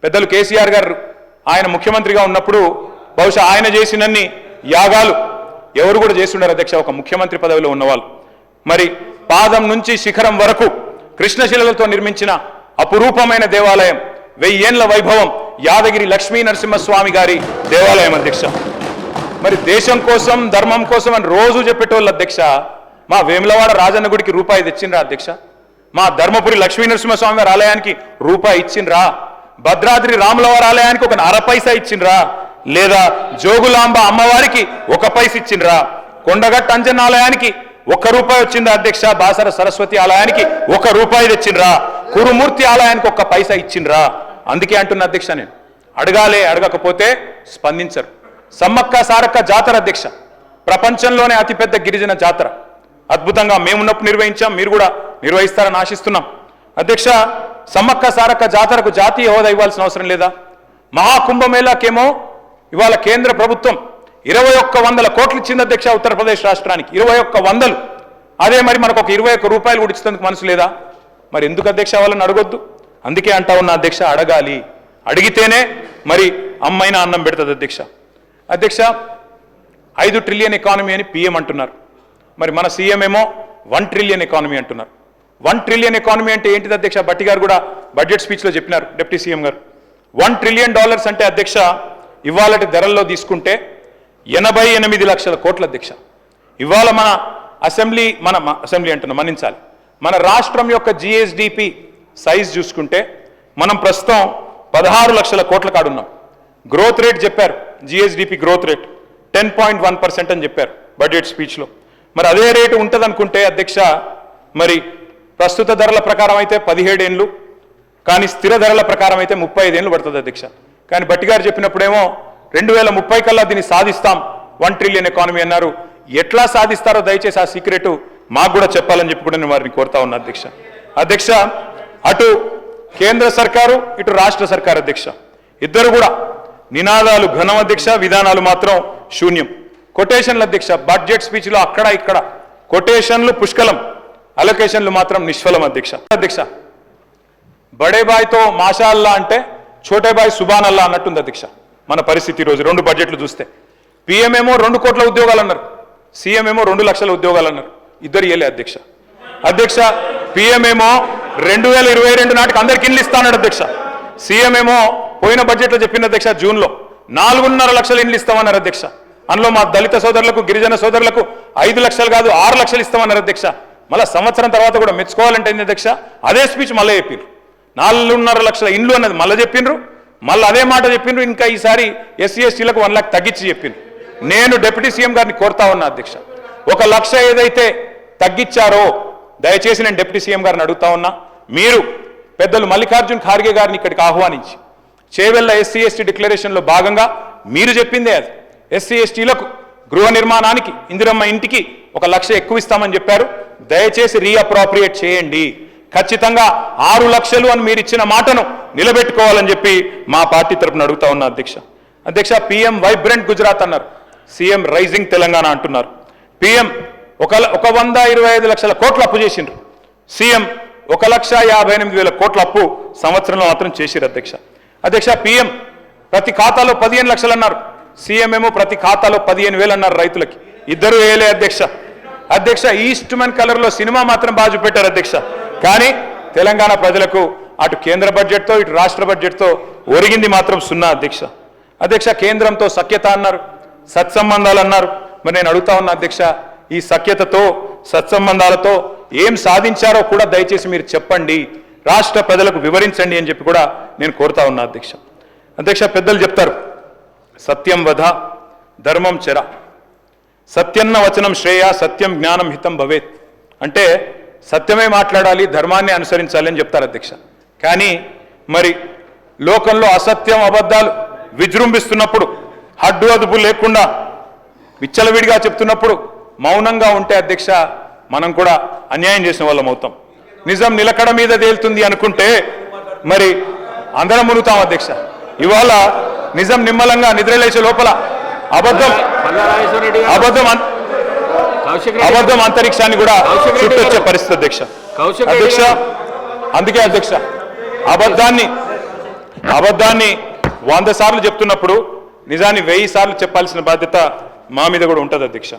పెద్దలు కేసీఆర్ గారు ఆయన ముఖ్యమంత్రిగా ఉన్నప్పుడు బహుశా ఆయన చేసినన్ని యాగాలు ఎవరు కూడా చేసి ఉండరు అధ్యక్ష, ఒక ముఖ్యమంత్రి పదవిలో ఉన్నవాళ్ళు. మరి పాదం నుంచి శిఖరం వరకు కృష్ణశిలలతో నిర్మించిన అపురూపమైన దేవాలయం, 1000 ఏళ్ల వైభవం యాదగిరి లక్ష్మీ నరసింహస్వామి గారి దేవాలయం అధ్యక్ష. మరి దేశం కోసం ధర్మం కోసం అని రోజు చెప్పేటోళ్ళు అధ్యక్ష, మా వేములవాడ రాజన్న గుడికి రూపాయి తెచ్చిండ్రా అధ్యక్ష? మా ధర్మపురి లక్ష్మీ నరసింహస్వామి గారి ఆలయానికి రూపాయి ఇచ్చిండ్రా? భద్రాద్రి రాములవారి ఆలయానికి ఒక 1/2 పైసా ఇచ్చిండ్రా? లేదా జోగులాంబ అమ్మవారికి 1 పైస ఇచ్చిండ్రా? కొండగట్ట అంజన్న ఆలయానికి 1 రూపాయి వచ్చిందా అధ్యక్ష? బాసర సరస్వతి ఆలయానికి 1 రూపాయి తెచ్చిండ్రా? కురుమూర్తి ఆలయానికి 1 పైసా ఇచ్చిండ్రా? అందుకే అంటున్న అధ్యక్ష, నేను అడగాలే, అడగకపోతే స్పందించరు. సమ్మక్క సారక్క జాతర అధ్యక్ష, ప్రపంచంలోనే అతిపెద్ద గిరిజన జాతర. అద్భుతంగా మేమున్నప్పుడు నిర్వహించాం, మీరు కూడా నిర్వహిస్తారని ఆశిస్తున్నాం అధ్యక్ష. సమ్మక్క సారక్క జాతరకు జాతీయ హోదా ఇవ్వాల్సిన అవసరం లేదా? మహాకుంభమేళాకేమో ఇవాళ కేంద్ర ప్రభుత్వం 2100 కోట్లు ఇచ్చింది అధ్యక్ష ఉత్తరప్రదేశ్ రాష్ట్రానికి, 2100. అదే మరి మనకు ఒక 21 రూపాయలు కూడా ఇచ్చేందుకు మనసు లేదా? మరి ఎందుకు అధ్యక్ష వాళ్ళని అడగొద్దు? అందుకే అంటా ఉన్న అధ్యక్ష, అడగాలి, అడిగితేనే మరి అమ్మైనా అన్నం పెడుతుంది అధ్యక్ష. అధ్యక్ష 5 ట్రిలియన్ ఎకానమీ అని పిఎం అంటున్నారు, మరి మన సీఎం ఏమో 1 ట్రిలియన్ ఎకానమీ అంటున్నారు. 1 ట్రిలియన్ ఎకానమీ అంటే ఏంటిది అధ్యక్ష? భట్టి గారు కూడా బడ్జెట్ స్పీచ్లో చెప్పినారు, డిప్యూటీ సీఎం గారు. $1 ట్రిలియన్ అంటే అధ్యక్ష ఇవాళటి ధరల్లో తీసుకుంటే 88 లక్షల కోట్ల అధ్యక్ష. ఇవాళ మన అసెంబ్లీ అంటున్నాం, మన్నించాలి, మన రాష్ట్రం యొక్క జిఎస్డిపి సైజ్ చూసుకుంటే మనం ప్రస్తుతం 16 లక్షల కోట్ల కాడున్నాం. గ్రోత్ రేట్ చెప్పారు, జిఎస్డిపి గ్రోత్ రేట్ 10.1% అని చెప్పారు బడ్జెట్ స్పీచ్లో. మరి అదే రేటు ఉంటుంది అనుకుంటే అధ్యక్ష, మరి ప్రస్తుత ధరల ప్రకారం అయితే 17 ఏళ్ళు, కానీ స్థిర ధరల ప్రకారం అయితే 35 ఏళ్ళు పడుతుంది అధ్యక్ష. కానీ భట్టి గారు చెప్పినప్పుడేమో 2030 కల్లా దీన్ని సాధిస్తాం 1 ట్రిలియన్ ఎకానమీ అన్నారు. ఎట్లా సాధిస్తారో దయచేసి ఆ సీక్రెట్ మాకు కూడా చెప్పాలని చెప్పి కూడా నేను వారిని కోరుతా ఉన్నా అధ్యక్ష. అధ్యక్ష అటు కేంద్ర సర్కారు, ఇటు రాష్ట్ర సర్కారు అధ్యక్ష, ఇద్దరు కూడా నినాదాలు ఘనం అధ్యక్ష, విధానాలు మాత్రం శూన్యం. కొటేషన్లు అధ్యక్ష, బడ్జెట్ స్పీచ్లో అక్కడ ఇక్కడ కొటేషన్లు పుష్కలం, అలొకేషన్లు మాత్రం నిష్ఫలం అధ్యక్ష. అధ్యక్ష బడే బాయ్తో మాషాల్లా అంటే ఛోటే బాయ్ సుబానల్లా అన్నట్టుంది అధ్యక్ష మన పరిస్థితి ఈరోజు. 2 బడ్జెట్లు చూస్తే పిఎం ఏమో 2 కోట్ల ఉద్యోగాలు అన్నారు, సీఎం ఏమో 2 లక్షల ఉద్యోగాలు అన్నారు. ఇద్దరు ఇయ్యలే అధ్యక్ష. అధ్యక్ష పిఎం ఏమో 2022 నాటికి అందరికి ఇల్లు ఇస్తానన్నాడు అధ్యక్ష. సీఎం ఏమో పోయిన బడ్జెట్లో చెప్పిన అధ్యక్ష జూన్లో 4.5 లక్షల ఇండ్లు ఇస్తామన్నారు అధ్యక్ష. అందులో మా దళిత సోదరులకు, గిరిజన సోదరులకు 5 లక్షలు కాదు 6 లక్షలు ఇస్తామన్నారు అధ్యక్ష. మళ్ళీ సంవత్సరం తర్వాత కూడా మెచ్చుకోవాలంటే అధ్యక్ష అదే స్పీచ్ మళ్ళీ చెప్పిండ్రు, 4.5 లక్షల ఇండ్లు అన్నది మళ్ళీ చెప్పిండ్రు, మళ్ళీ అదే మాట చెప్పిండ్రు. ఇంకా ఈసారి ఎస్సీ ఎస్టీలకు 1 లక్ష తగ్గించి చెప్పిండ్రు. నేను డిప్యూటీ సీఎం గారిని కోరుతా ఉన్నా అధ్యక్ష, 1 లక్ష ఏదైతే తగ్గించారో దయచేసి నేను డిప్యూటీ సీఎం గారిని అడుగుతా ఉన్నా, మీరు పెద్దలు మల్లికార్జున్ ఖార్గే గారిని ఇక్కడికి ఆహ్వానించి చేవెళ్ళ ఎస్సీ ఎస్టీ డిక్లరేషన్లో భాగంగా మీరు చెప్పిందే అది, ఎస్సీ ఎస్టీలకు గృహ నిర్మాణానికి ఇందిరమ్మ ఇంటికి 1 లక్ష ఎక్కువ ఇస్తామని చెప్పారు. దయచేసి రీఅప్రోప్రియేట్ చేయండి, ఖచ్చితంగా 6 లక్షలు అని మీరు ఇచ్చిన మాటను నిలబెట్టుకోవాలని చెప్పి మా పార్టీ తరఫున అడుగుతా ఉన్నా అధ్యక్ష. అధ్యక్ష పిఎం వైబ్రెంట్ గుజరాత్ అన్నారు, సీఎం రైజింగ్ తెలంగాణ అంటున్నారు. పిఎం 125 లక్షల కోట్ల అప్పు చేసిండ్రు, సీఎం 1,58,000 కోట్ల అప్పు సంవత్సరంలో మాత్రం చేసిరు అధ్యక్ష. అధ్యక్ష పిఎం ప్రతి ఖాతాలో 15 లక్షలు అన్నారు, సీఎం ఏమో ప్రతి ఖాతాలో 15,000 అన్నారు రైతులకి. ఇద్దరు వేయలే అధ్యక్ష. అధ్యక్ష ఈస్ట్మన్ కలర్లో సినిమా మాత్రం బాగా చూపెట్టారు అధ్యక్ష, కానీ తెలంగాణ ప్రజలకు అటు కేంద్ర బడ్జెట్తో ఇటు రాష్ట్ర బడ్జెట్తో ఒరిగింది మాత్రం 0 అధ్యక్ష. అధ్యక్ష కేంద్రంతో సఖ్యత అన్నారు, సత్సంబంధాలు అన్నారు. మరి నేను అడుగుతా ఉన్నా అధ్యక్ష, ఈ సఖ్యతతో సత్సంబంధాలతో ఏం సాధించారో కూడా దయచేసి మీరు చెప్పండి, రాష్ట్ర ప్రజలకు వివరించండి అని చెప్పి కూడా నేను కోరుతా ఉన్నా అధ్యక్ష. అధ్యక్ష పెద్దలు చెప్తారు, సత్యం వధ ధర్మం చెర, సత్యన్న వచనం శ్రేయ, సత్యం జ్ఞానం హితం భవేత్. అంటే సత్యమే మాట్లాడాలి, ధర్మాన్ని అనుసరించాలి అని చెప్తారు అధ్యక్ష. కానీ మరి లోకంలో అసత్యం అబద్ధాలు విజృంభిస్తున్నప్పుడు, హడ్డు అదుపు లేకుండా విచ్చలవిడిగా చెప్తున్నప్పుడు మౌనంగా ఉంటే అధ్యక్ష మనం కూడా అన్యాయం చేసిన వాళ్ళం అవుతాం. నిజం నిలకడ మీద తేలుతుంది అనుకుంటే మరి అందరం మునుగుతాం అధ్యక్ష. ఇవాళ నిజం నిమ్మలంగా నిద్రలేసే లోపల అబద్ధం అంతరిక్షాన్ని కూడా చుట్టొచ్చే పరిస్థితి అధ్యక్ష. అధ్యక్ష అందుకే అధ్యక్ష అబద్ధాన్ని 100 సార్లు చెప్తున్నప్పుడు నిజాన్ని 1000 సార్లు చెప్పాల్సిన బాధ్యత మా మీద కూడా ఉంటుంది అధ్యక్ష.